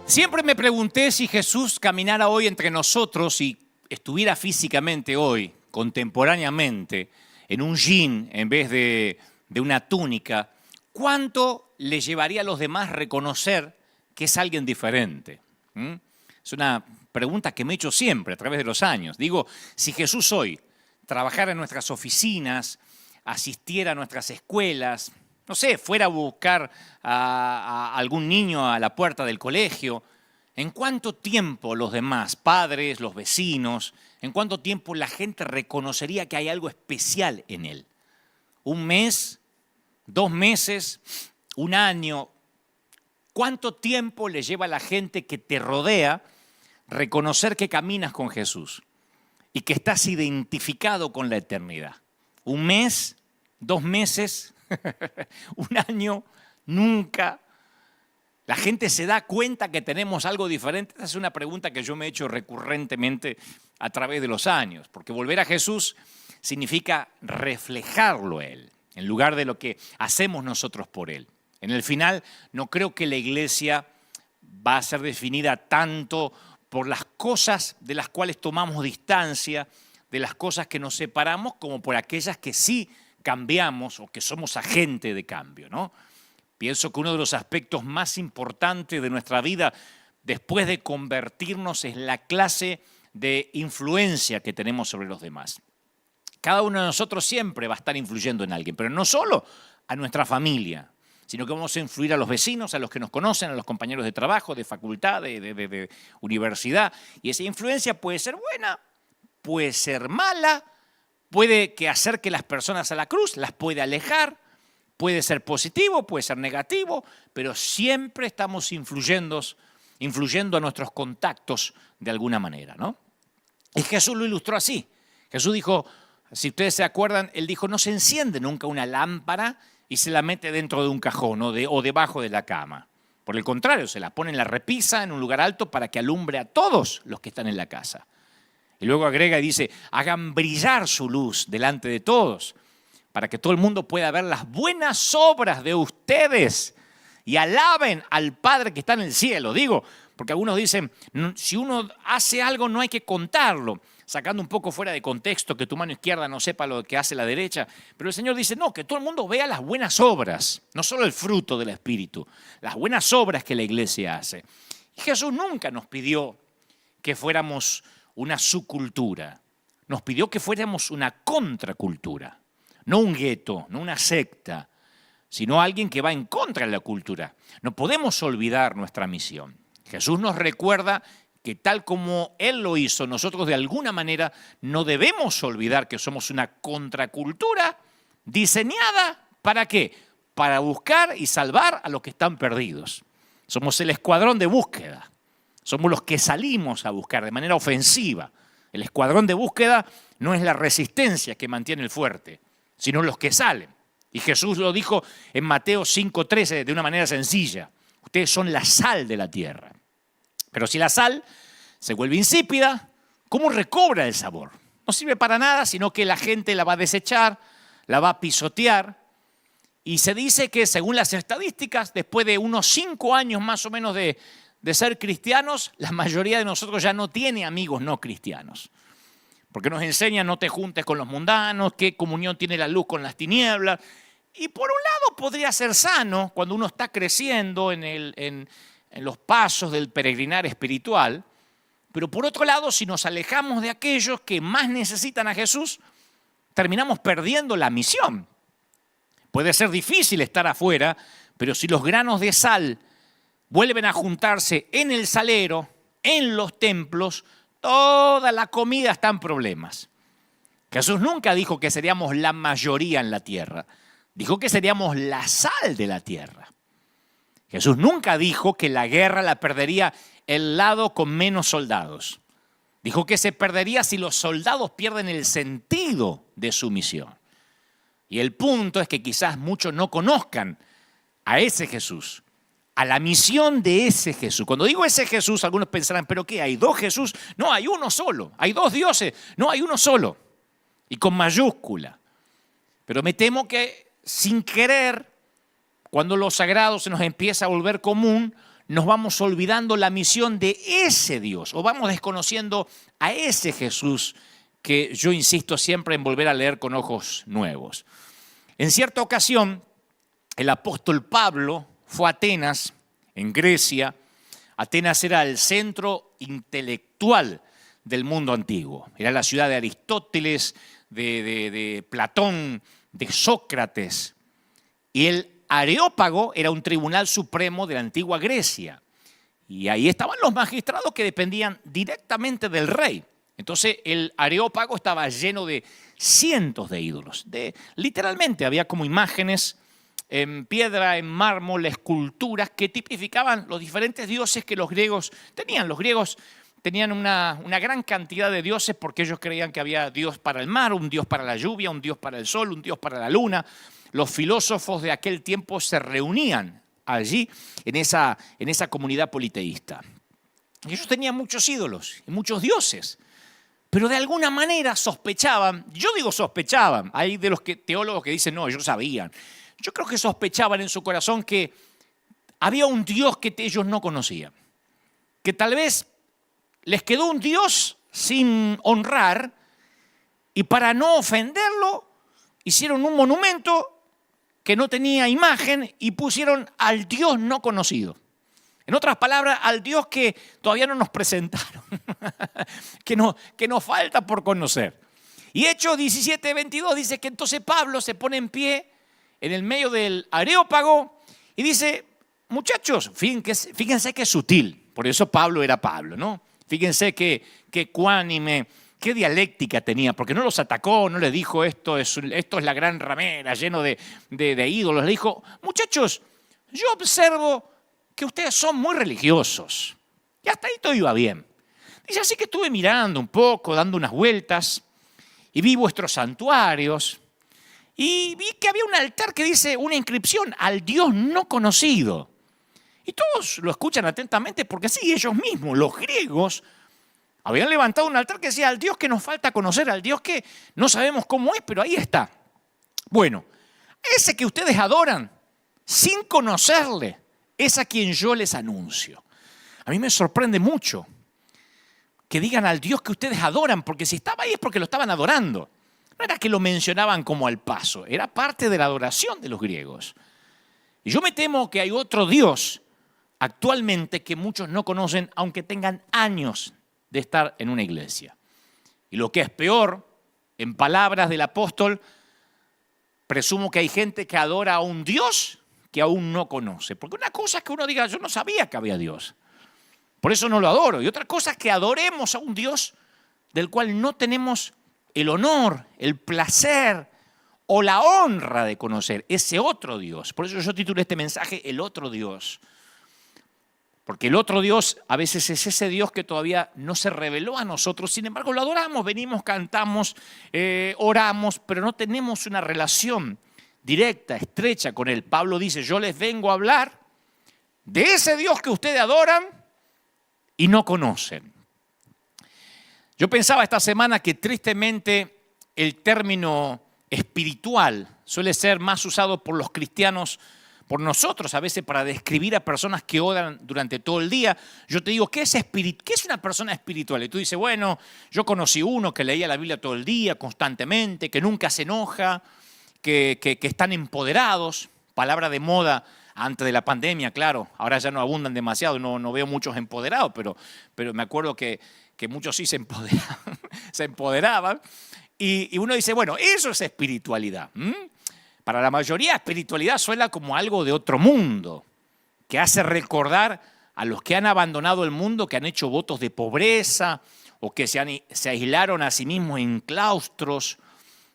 Siempre me pregunté si Jesús caminara hoy entre nosotros y estuviera físicamente hoy, contemporáneamente, en un jean en vez de una túnica, ¿cuánto le llevaría a los demás reconocer que es alguien diferente? Es una pregunta que me he hecho siempre a través de los años. Digo, si Jesús hoy trabajara en nuestras oficinas, asistiera a nuestras escuelas, no sé, fuera a buscar a algún niño a la puerta del colegio, ¿en cuánto tiempo los demás, padres, los vecinos, en cuánto tiempo la gente reconocería que hay algo especial en él? ¿Un mes? ¿2 meses? ¿Un año? ¿Cuánto tiempo le lleva a la gente que te rodea reconocer que caminas con Jesús y que estás identificado con la eternidad? ¿Un mes? ¿2 meses? ¿Un año? ¿Nunca? ¿La gente se da cuenta que tenemos algo diferente? Esa es una pregunta que yo me he hecho recurrentemente a través de los años, porque volver a Jesús significa reflejarlo a Él, en lugar de lo que hacemos nosotros por Él. En el final, no creo que la iglesia va a ser definida tanto por las cosas de las cuales tomamos distancia, de las cosas que nos separamos, como por aquellas que sí cambiamos o que somos agente de cambio, ¿no? Pienso que uno de los aspectos más importantes de nuestra vida después de convertirnos es la clase de influencia que tenemos sobre los demás. Cada uno de nosotros siempre va a estar influyendo en alguien, pero no solo a nuestra familia, sino que vamos a influir a los vecinos, a los que nos conocen, a los compañeros de trabajo, de facultad, de universidad. Y esa influencia puede ser buena, puede ser mala, puede que acerque las personas a la cruz, las puede alejar, puede ser positivo, puede ser negativo, pero siempre estamos influyendo a nuestros contactos de alguna manera, ¿no? Y Jesús lo ilustró así. Jesús dijo, si ustedes se acuerdan, Él dijo, no se enciende nunca una lámpara y se la mete dentro de un cajón o debajo de la cama. Por el contrario, se la pone en la repisa, en un lugar alto, para que alumbre a todos los que están en la casa. Y luego agrega y dice, hagan brillar su luz delante de todos, para que todo el mundo pueda ver las buenas obras de ustedes y alaben al Padre que está en el cielo. Digo, porque algunos dicen, si uno hace algo no hay que contarlo, sacando un poco fuera de contexto que tu mano izquierda no sepa lo que hace la derecha. Pero el Señor dice, no, que todo el mundo vea las buenas obras, no solo el fruto del Espíritu, las buenas obras que la iglesia hace. Y Jesús nunca nos pidió que fuéramos una subcultura, nos pidió que fuéramos una contracultura. No un gueto, no una secta, sino alguien que va en contra de la cultura. No podemos olvidar nuestra misión. Jesús nos recuerda que tal como Él lo hizo, nosotros de alguna manera no debemos olvidar que somos una contracultura diseñada, ¿para qué? Para buscar y salvar a los que están perdidos. Somos el escuadrón de búsqueda. Somos los que salimos a buscar de manera ofensiva. El escuadrón de búsqueda no es la resistencia que mantiene el fuerte, sino los que salen. Y Jesús lo dijo en Mateo 5:13 de una manera sencilla. Ustedes son la sal de la tierra. Pero si la sal se vuelve insípida, ¿cómo recobra el sabor? No sirve para nada, sino que la gente la va a desechar, la va a pisotear. Y se dice que según las estadísticas, después de unos 5 años más o menos de ser cristianos, la mayoría de nosotros ya no tiene amigos no cristianos. Porque nos enseñan no te juntes con los mundanos, qué comunión tiene la luz con las tinieblas. Y por un lado podría ser sano cuando uno está creciendo en los pasos del peregrinar espiritual, pero por otro lado, si nos alejamos de aquellos que más necesitan a Jesús, terminamos perdiendo la misión. Puede ser difícil estar afuera, pero si los granos de sal vuelven a juntarse en el salero, en los templos, toda la comida está en problemas. Jesús nunca dijo que seríamos la mayoría en la tierra. Dijo que seríamos la sal de la tierra. Jesús nunca dijo que la guerra la perdería el lado con menos soldados. Dijo que se perdería si los soldados pierden el sentido de su misión. Y el punto es que quizás muchos no conozcan a ese Jesús, a la misión de ese Jesús. Cuando digo ese Jesús, algunos pensarán, ¿pero qué? ¿Hay 2 Jesús? No, hay uno solo. ¿Hay 2 dioses? No, hay uno solo. Y con mayúscula. Pero me temo que sin querer, cuando lo sagrado se nos empieza a volver común, nos vamos olvidando la misión de ese Dios, o vamos desconociendo a ese Jesús que yo insisto siempre en volver a leer con ojos nuevos. En cierta ocasión, el apóstol Pablo fue a Atenas, en Grecia. Atenas era el centro intelectual del mundo antiguo. Era la ciudad de Aristóteles, de Platón, de Sócrates. Y el Areópago era un tribunal supremo de la antigua Grecia. Y ahí estaban los magistrados que dependían directamente del rey. Entonces el Areópago estaba lleno de cientos de ídolos. Literalmente había como imágenes en piedra, en mármol, esculturas que tipificaban los diferentes dioses que los griegos tenían. Los griegos tenían una gran cantidad de dioses porque ellos creían que había Dios para el mar, un Dios para la lluvia, un Dios para el sol, un Dios para la luna. Los filósofos de aquel tiempo se reunían allí en esa comunidad politeísta. Y ellos tenían muchos ídolos y muchos dioses. Pero de alguna manera sospechaban, yo digo sospechaban, hay de los teólogos que dicen no, ellos sabían. Yo creo que sospechaban en su corazón que había un Dios que ellos no conocían. Que tal vez les quedó un Dios sin honrar y para no ofenderlo hicieron un monumento que no tenía imagen y pusieron al Dios no conocido. En otras palabras, al Dios que todavía no nos presentaron, que nos falta por conocer. Y Hechos 17:22 dice que entonces Pablo se pone en pie en el medio del Areópago y dice, muchachos, fíjense que es sutil, por eso Pablo era Pablo, ¿no? Fíjense que ecuánime, qué dialéctica tenía, porque no los atacó, no les dijo esto es la gran ramera lleno de ídolos, le dijo, muchachos, yo observo que ustedes son muy religiosos. Y hasta ahí todo iba bien. Dice, así que estuve mirando un poco, dando unas vueltas, y vi vuestros santuarios, y vi que había un altar que dice una inscripción al Dios no conocido. Y todos lo escuchan atentamente porque sí, ellos mismos, los griegos, habían levantado un altar que decía al Dios que nos falta conocer, al Dios que no sabemos cómo es, pero ahí está. Bueno, ese que ustedes adoran, sin conocerle, es a quien yo les anuncio. A mí me sorprende mucho que digan al Dios que ustedes adoran, porque si estaba ahí es porque lo estaban adorando. No era que lo mencionaban como al paso, era parte de la adoración de los griegos. Y yo me temo que hay otro Dios actualmente que muchos no conocen, aunque tengan años de estar en una iglesia. Y lo que es peor, en palabras del apóstol, presumo que hay gente que adora a un Dios que aún no conoce. Porque una cosa es que uno diga, yo no sabía que había Dios, por eso no lo adoro. Y otra cosa es que adoremos a un Dios del cual no tenemos el honor, el placer o la honra de conocer ese otro Dios. Por eso yo titulé este mensaje El otro Dios. Porque el otro Dios a veces es ese Dios que todavía no se reveló a nosotros. Sin embargo, lo adoramos, venimos, cantamos, oramos, pero no tenemos una relación directa, estrecha con Él. Pablo dice, yo les vengo a hablar de ese Dios que ustedes adoran y no conocen. Yo pensaba esta semana que tristemente el término espiritual suele ser más usado por los cristianos, por nosotros a veces para describir a personas que oran durante todo el día. Yo te digo, ¿qué es una persona espiritual? Y tú dices, bueno, yo conocí uno que leía la Biblia todo el día, constantemente, que nunca se enoja, que están empoderados, palabra de moda antes de la pandemia, claro, ahora ya no abundan demasiado, no veo muchos empoderados, pero me acuerdo que muchos sí se empoderaban, y uno dice, bueno, eso es espiritualidad. Para la mayoría, espiritualidad suena como algo de otro mundo, que hace recordar a los que han abandonado el mundo, que han hecho votos de pobreza, o que se aislaron a sí mismos en claustros.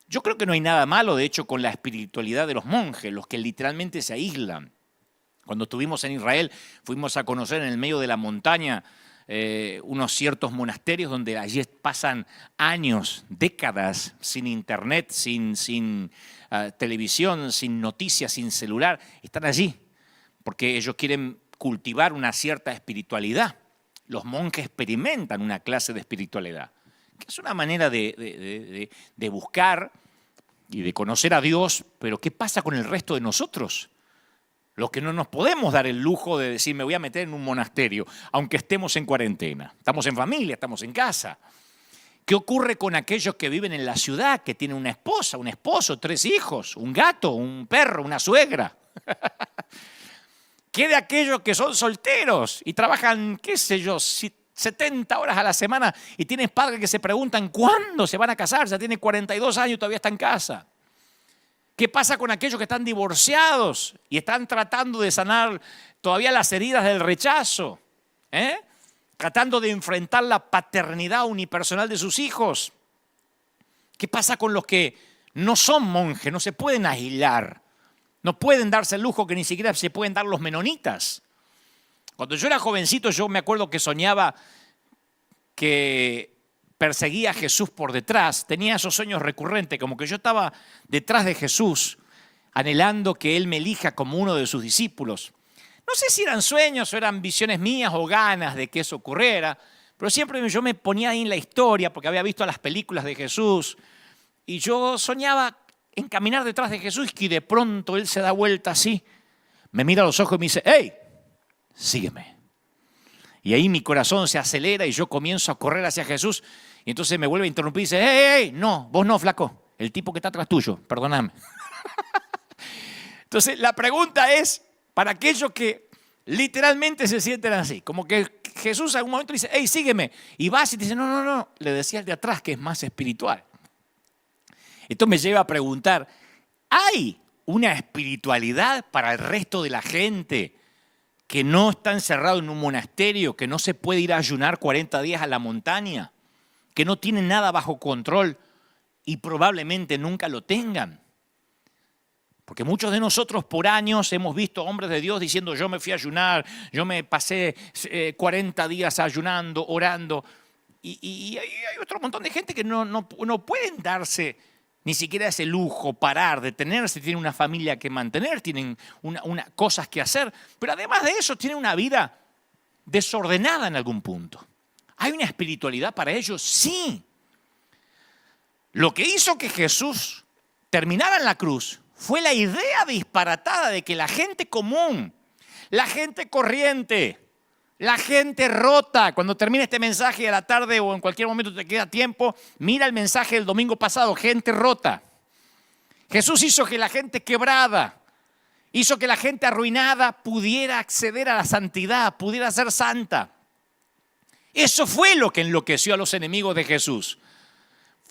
Yo creo que no hay nada malo, de hecho, con la espiritualidad de los monjes, los que literalmente se aíslan. Cuando estuvimos en Israel, fuimos a conocer en el medio de la montaña unos ciertos monasterios donde allí pasan años, décadas sin internet, sin televisión, sin noticias, sin celular. Están allí porque ellos quieren cultivar una cierta espiritualidad. Los monjes experimentan una clase de espiritualidad, que es una manera de buscar y de conocer a Dios, pero ¿qué pasa con el resto de nosotros? Los que no nos podemos dar el lujo de decir me voy a meter en un monasterio, aunque estemos en cuarentena. Estamos en familia, estamos en casa. ¿Qué ocurre con aquellos que viven en la ciudad, que tienen una esposa, un esposo, 3 hijos, un gato, un perro, una suegra? ¿Qué de aquellos que son solteros y trabajan, qué sé yo, 70 horas a la semana y tienes padres que se preguntan cuándo se van a casar? Ya tiene 42 años y todavía está en casa. ¿Qué pasa con aquellos que están divorciados y están tratando de sanar todavía las heridas del rechazo? Tratando de enfrentar la paternidad unipersonal de sus hijos. ¿Qué pasa con los que no son monjes, no se pueden aislar? No pueden darse el lujo que ni siquiera se pueden dar los menonitas. Cuando yo era jovencito, yo me acuerdo que soñaba que perseguía a Jesús por detrás. Tenía esos sueños recurrentes, como que yo estaba detrás de Jesús, anhelando que Él me elija como uno de sus discípulos. No sé si eran sueños o eran visiones mías o ganas de que eso ocurriera, pero siempre yo me ponía ahí en la historia porque había visto las películas de Jesús y yo soñaba en caminar detrás de Jesús y de pronto Él se da vuelta así, me mira a los ojos y me dice, ¡hey! Sígueme. Y ahí mi corazón se acelera y yo comienzo a correr hacia Jesús y entonces me vuelve a interrumpir y dice, ¡hey! No, vos no, flaco, el tipo que está atrás tuyo, perdóname. Entonces la pregunta es, para aquellos que literalmente se sienten así, como que Jesús en algún momento dice, hey, sígueme, y vas y te dice, no, le decía el de atrás que es más espiritual. Esto me lleva a preguntar, ¿hay una espiritualidad para el resto de la gente que no está encerrado en un monasterio, que no se puede ir a ayunar 40 días a la montaña, que no tiene nada bajo control y probablemente nunca lo tengan? Porque muchos de nosotros por años hemos visto hombres de Dios diciendo yo me fui a ayunar, yo me pasé 40 días ayunando, orando. Y hay otro montón de gente que no pueden darse ni siquiera ese lujo, parar, detenerse, tienen una familia que mantener, tienen cosas que hacer. Pero además de eso tienen una vida desordenada en algún punto. ¿Hay una espiritualidad para ellos? Sí. Lo que hizo que Jesús terminara en la cruz fue la idea disparatada de que la gente común, la gente corriente, la gente rota, cuando termine este mensaje a la tarde o en cualquier momento te queda tiempo, mira el mensaje del domingo pasado, gente rota. Jesús hizo que la gente quebrada, hizo que la gente arruinada pudiera acceder a la santidad, pudiera ser santa. Eso fue lo que enloqueció a los enemigos de Jesús.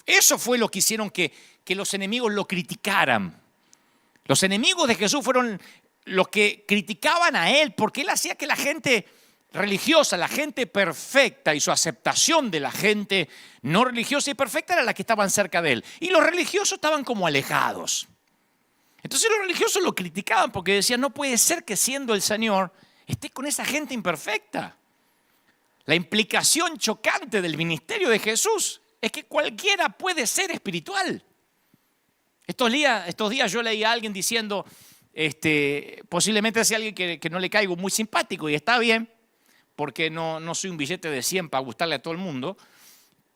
Eso fue lo que hicieron que los enemigos lo criticaran. Los enemigos de Jesús fueron los que criticaban a Él porque Él hacía que la gente religiosa, la gente perfecta y su aceptación de la gente no religiosa y perfecta era la que estaban cerca de Él. Y los religiosos estaban como alejados. Entonces los religiosos lo criticaban porque decían, no puede ser que siendo el Señor esté con esa gente imperfecta. La implicación chocante del ministerio de Jesús es que cualquiera puede ser espiritual. Estos días yo leí a alguien diciendo, posiblemente sea alguien que no le caigo muy simpático y está bien, porque no soy un billete de 100 para gustarle a todo el mundo,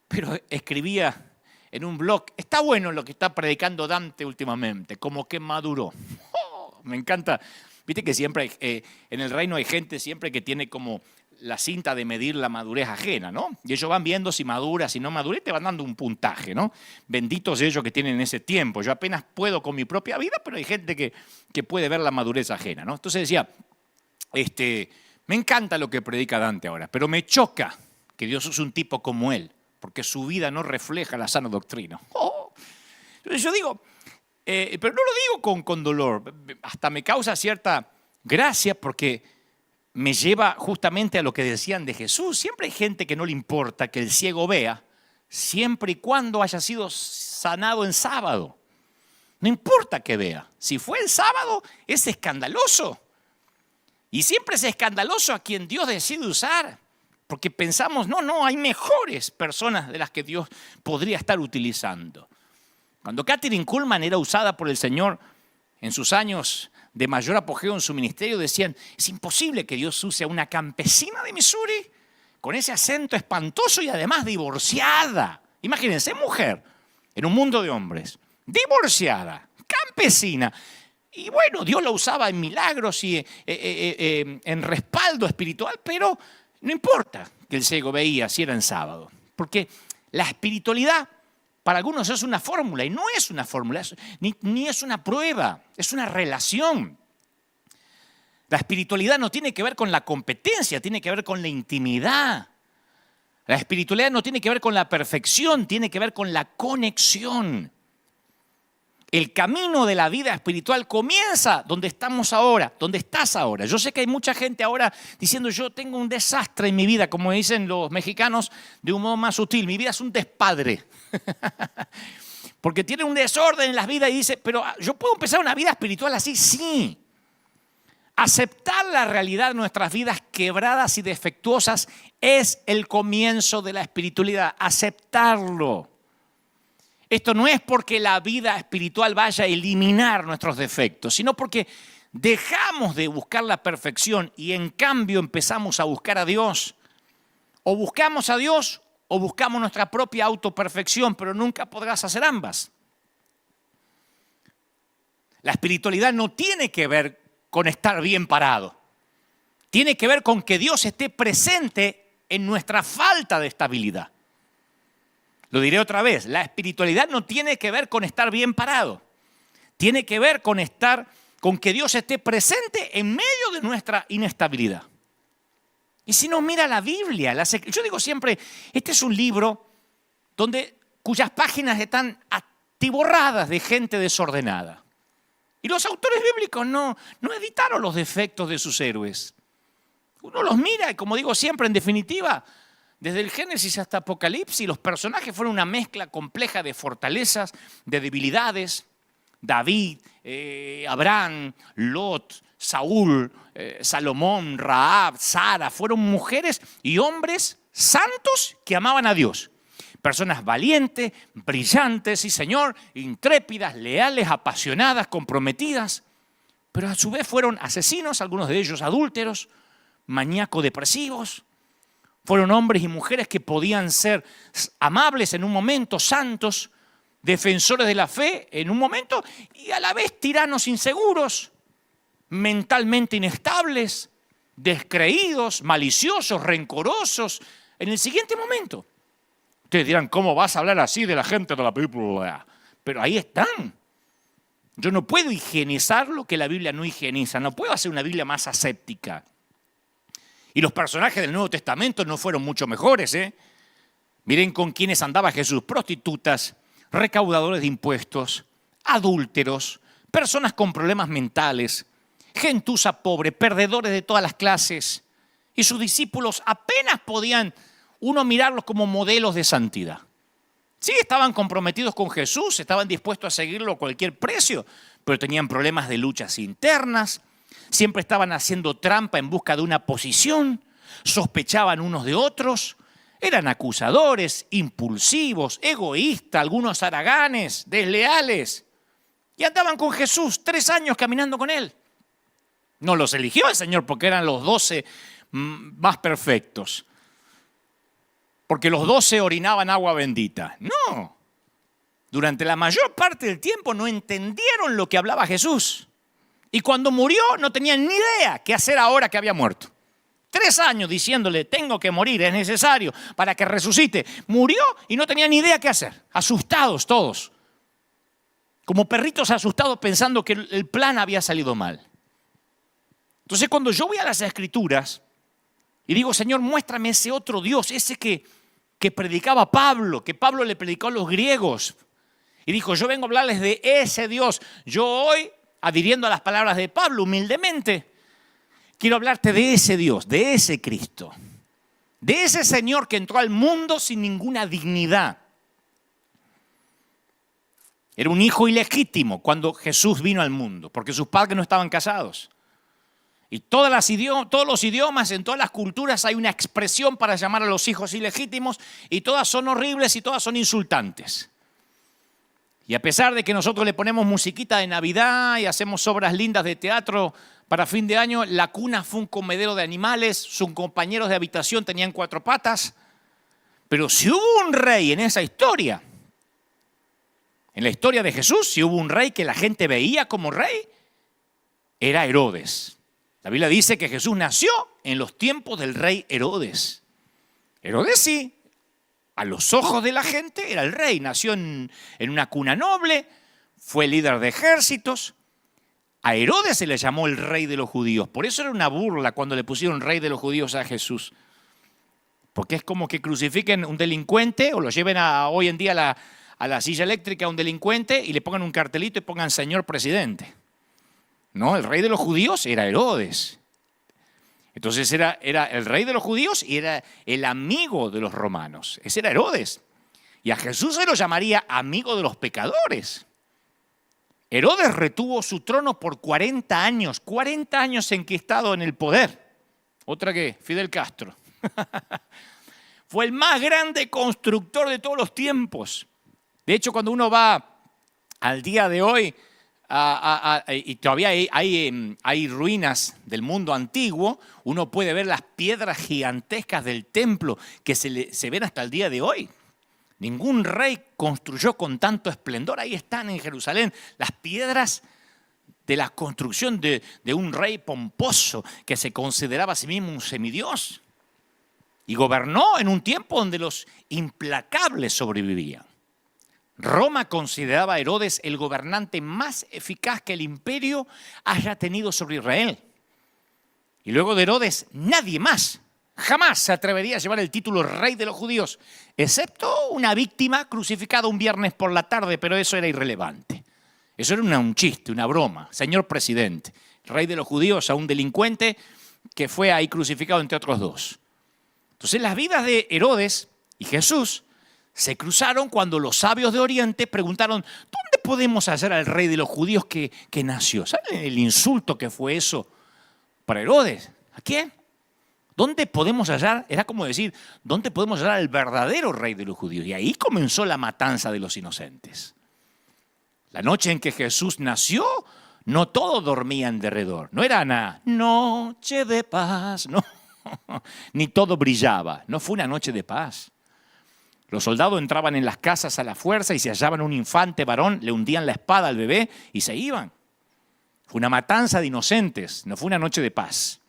pero escribía en un blog, está bueno lo que está predicando Dante últimamente, como que maduró. Oh, me encanta. Viste que siempre en el reino hay gente siempre que tiene como la cinta de medir la madurez ajena, ¿no? Y ellos van viendo si madura, si no madura, y te van dando un puntaje, ¿no? Benditos ellos que tienen ese tiempo. Yo apenas puedo con mi propia vida, pero hay gente que puede ver la madurez ajena, ¿no? Entonces decía, me encanta lo que predica Dante ahora, pero me choca que Dios use un tipo como él, porque su vida no refleja la sana doctrina. Oh. Entonces yo digo, pero no lo digo con dolor, hasta me causa cierta gracia porque me lleva justamente a lo que decían de Jesús. Siempre hay gente que no le importa que el ciego vea, siempre y cuando haya sido sanado en sábado. No importa que vea. Si fue el sábado, es escandaloso. Y siempre es escandaloso a quien Dios decide usar. Porque pensamos, no, hay mejores personas de las que Dios podría estar utilizando. Cuando Kathryn Kuhlman era usada por el Señor en sus años de mayor apogeo en su ministerio, decían, es imposible que Dios use a una campesina de Missouri con ese acento espantoso y además divorciada. Imagínense, mujer en un mundo de hombres, divorciada, campesina. Y bueno, Dios lo usaba en milagros y en respaldo espiritual, pero no importa que el ciego veía si era en sábado. Porque la espiritualidad para algunos es una fórmula y no es una fórmula, ni es una prueba, es una relación. La espiritualidad no tiene que ver con la competencia, tiene que ver con la intimidad. La espiritualidad no tiene que ver con la perfección, tiene que ver con la conexión. El camino de la vida espiritual comienza donde estamos ahora, donde estás ahora. Yo sé que hay mucha gente ahora diciendo yo tengo un desastre en mi vida, como dicen los mexicanos de un modo más sutil, mi vida es un despadre. Porque tiene un desorden en las vidas y dice, pero ¿yo puedo empezar una vida espiritual así? Sí. Aceptar la realidad de nuestras vidas quebradas y defectuosas es el comienzo de la espiritualidad. Aceptarlo. Esto no es porque la vida espiritual vaya a eliminar nuestros defectos, sino porque dejamos de buscar la perfección y en cambio empezamos a buscar a Dios. O buscamos a Dios o buscamos nuestra propia autoperfección, pero nunca podrás hacer ambas. La espiritualidad no tiene que ver con estar bien parado. Tiene que ver con que Dios esté presente en nuestra falta de estabilidad. Lo diré otra vez, la espiritualidad no tiene que ver con estar bien parado. Tiene que ver con que Dios esté presente en medio de nuestra inestabilidad. Y si no, mira la Biblia. Yo digo siempre, este es un libro cuyas páginas están atiborradas de gente desordenada. Y los autores bíblicos no editaron los defectos de sus héroes. Uno los mira y, como digo siempre, en definitiva, desde el Génesis hasta Apocalipsis, los personajes fueron una mezcla compleja de fortalezas, de debilidades. David, Abraham, Lot, Saúl, Salomón, Rahab, Sara, fueron mujeres y hombres santos que amaban a Dios. Personas valientes, brillantes, sí señor, intrépidas, leales, apasionadas, comprometidas, pero a su vez fueron asesinos, algunos de ellos adúlteros, maníacos depresivos. Fueron hombres y mujeres que podían ser amables en un momento, santos, defensores de la fe en un momento y a la vez tiranos inseguros, mentalmente inestables, descreídos, maliciosos, rencorosos en el siguiente momento. Ustedes dirán, ¿cómo vas a hablar así de la gente de la Biblia? Pero ahí están. Yo no puedo higienizar lo que la Biblia no higieniza, no puedo hacer una Biblia más aséptica. Y los personajes del Nuevo Testamento no fueron mucho mejores, Miren con quiénes andaba Jesús: prostitutas, recaudadores de impuestos, adúlteros, personas con problemas mentales, gentuza pobre, perdedores de todas las clases. Y sus discípulos apenas podían uno mirarlos como modelos de santidad. Sí, estaban comprometidos con Jesús, estaban dispuestos a seguirlo a cualquier precio, pero tenían problemas de luchas internas, siempre estaban haciendo trampa en busca de una posición, sospechaban unos de otros, eran acusadores, impulsivos, egoístas, algunos haraganes, desleales. Y andaban con Jesús 3 años caminando con él. No los eligió el Señor porque eran los 12 más perfectos. Porque los 12 orinaban agua bendita. No. Durante la mayor parte del tiempo no entendieron lo que hablaba Jesús. Y cuando murió no tenían ni idea qué hacer ahora que había muerto. 3 años diciéndole, tengo que morir, es necesario para que resucite. Murió y no tenían ni idea qué hacer. Asustados todos. Como perritos asustados pensando que el plan había salido mal. Entonces cuando yo voy a las Escrituras y digo, Señor, muéstrame ese otro Dios, ese que predicaba Pablo, que Pablo le predicó a los griegos. Y dijo, yo vengo a hablarles de ese Dios. Yo hoy, adhiriendo a las palabras de Pablo humildemente, quiero hablarte de ese Dios, de ese Cristo, de ese Señor que entró al mundo sin ninguna dignidad. Era un hijo ilegítimo cuando Jesús vino al mundo, porque sus padres no estaban casados. Y todos los idiomas, en todas las culturas hay una expresión para llamar a los hijos ilegítimos y todas son horribles y todas son insultantes. Y a pesar de que nosotros le ponemos musiquita de Navidad y hacemos obras lindas de teatro para fin de año, la cuna fue un comedero de animales, sus compañeros de habitación tenían 4 patas. Pero si hubo un rey en esa historia, en la historia de Jesús, si hubo un rey que la gente veía como rey, era Herodes. La Biblia dice que Jesús nació en los tiempos del rey Herodes. Herodes sí, a los ojos de la gente era el rey. Nació en una cuna noble, fue líder de ejércitos. A Herodes se le llamó el rey de los judíos. Por eso era una burla cuando le pusieron rey de los judíos a Jesús. Porque es como que crucifiquen un delincuente o lo lleven hoy en día a la silla eléctrica a un delincuente y le pongan un cartelito y pongan señor presidente. No, el rey de los judíos era Herodes. Entonces era el rey de los judíos y era el amigo de los romanos. Ese era Herodes. Y a Jesús se lo llamaría amigo de los pecadores. Herodes retuvo su trono por 40 años enquistado en el poder. Otra que Fidel Castro. Fue el más grande constructor de todos los tiempos. De hecho, cuando uno va al día de hoy, y todavía hay ruinas del mundo antiguo, uno puede ver las piedras gigantescas del templo que se ven hasta el día de hoy. Ningún rey construyó con tanto esplendor. Ahí están en Jerusalén las piedras de la construcción de un rey pomposo que se consideraba a sí mismo un semidios. Y gobernó en un tiempo donde los implacables sobrevivían. Roma consideraba a Herodes el gobernante más eficaz que el imperio haya tenido sobre Israel. Y luego de Herodes, nadie más jamás se atrevería a llevar el título rey de los judíos, excepto una víctima crucificada un viernes por la tarde, pero eso era irrelevante. Eso era un chiste, una broma. Señor presidente, rey de los judíos a un delincuente que fue ahí crucificado entre otros dos. Entonces las vidas de Herodes y Jesús se cruzaron cuando los sabios de Oriente preguntaron, ¿dónde podemos hallar al rey de los judíos que nació? ¿Saben el insulto que fue eso para Herodes? ¿A quién? ¿Dónde podemos hallar? Era como decir, ¿dónde podemos hallar al verdadero rey de los judíos? Y ahí comenzó la matanza de los inocentes. La noche en que Jesús nació, no todos dormían derredor. No era una noche de paz, no. Ni todo brillaba. No fue una noche de paz. Los soldados entraban en las casas a la fuerza y si hallaban un infante varón, le hundían la espada al bebé y se iban. Fue una matanza de inocentes, no fue una noche de paz.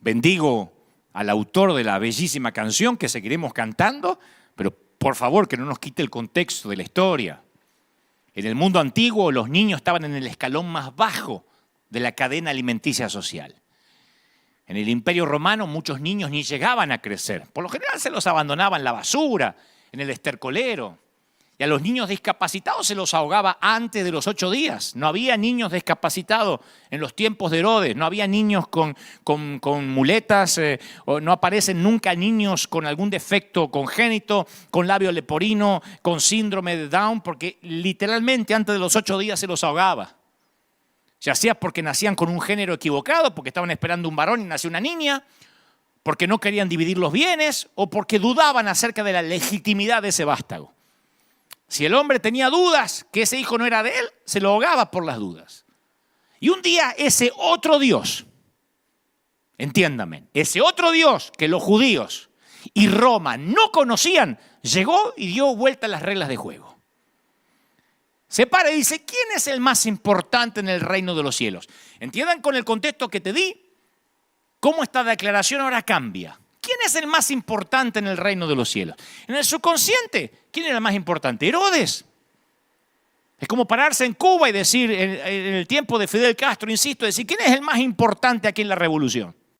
Bendigo al autor de la bellísima canción que seguiremos cantando, pero por favor que no nos quite el contexto de la historia. En el mundo antiguo los niños estaban en el escalón más bajo de la cadena alimenticia social. En el Imperio Romano muchos niños ni llegaban a crecer. Por lo general se los abandonaba en la basura, en el estercolero. Y a los niños discapacitados se los ahogaba antes de los 8 días. No había niños discapacitados en los tiempos de Herodes. No había niños con muletas. O no aparecen nunca niños con algún defecto congénito, con labio leporino, con síndrome de Down, porque literalmente antes de los 8 días se los ahogaba. Ya sea porque nacían con un género equivocado, porque estaban esperando un varón y nació una niña, porque no querían dividir los bienes o porque dudaban acerca de la legitimidad de ese vástago. Si el hombre tenía dudas que ese hijo no era de él, se lo ahogaba por las dudas. Y un día ese otro Dios, entiéndame, ese otro Dios que los judíos y Roma no conocían, llegó y dio vuelta a las reglas de juego. Se para y dice, ¿quién es el más importante en el reino de los cielos? ¿Entiendan con el contexto que te di cómo esta declaración ahora cambia? ¿Quién es el más importante en el reino de los cielos? En el subconsciente, ¿quién era el más importante? Herodes. Es como pararse en Cuba y decir, en el tiempo de Fidel Castro, insisto, decir, ¿quién es el más importante aquí en la revolución?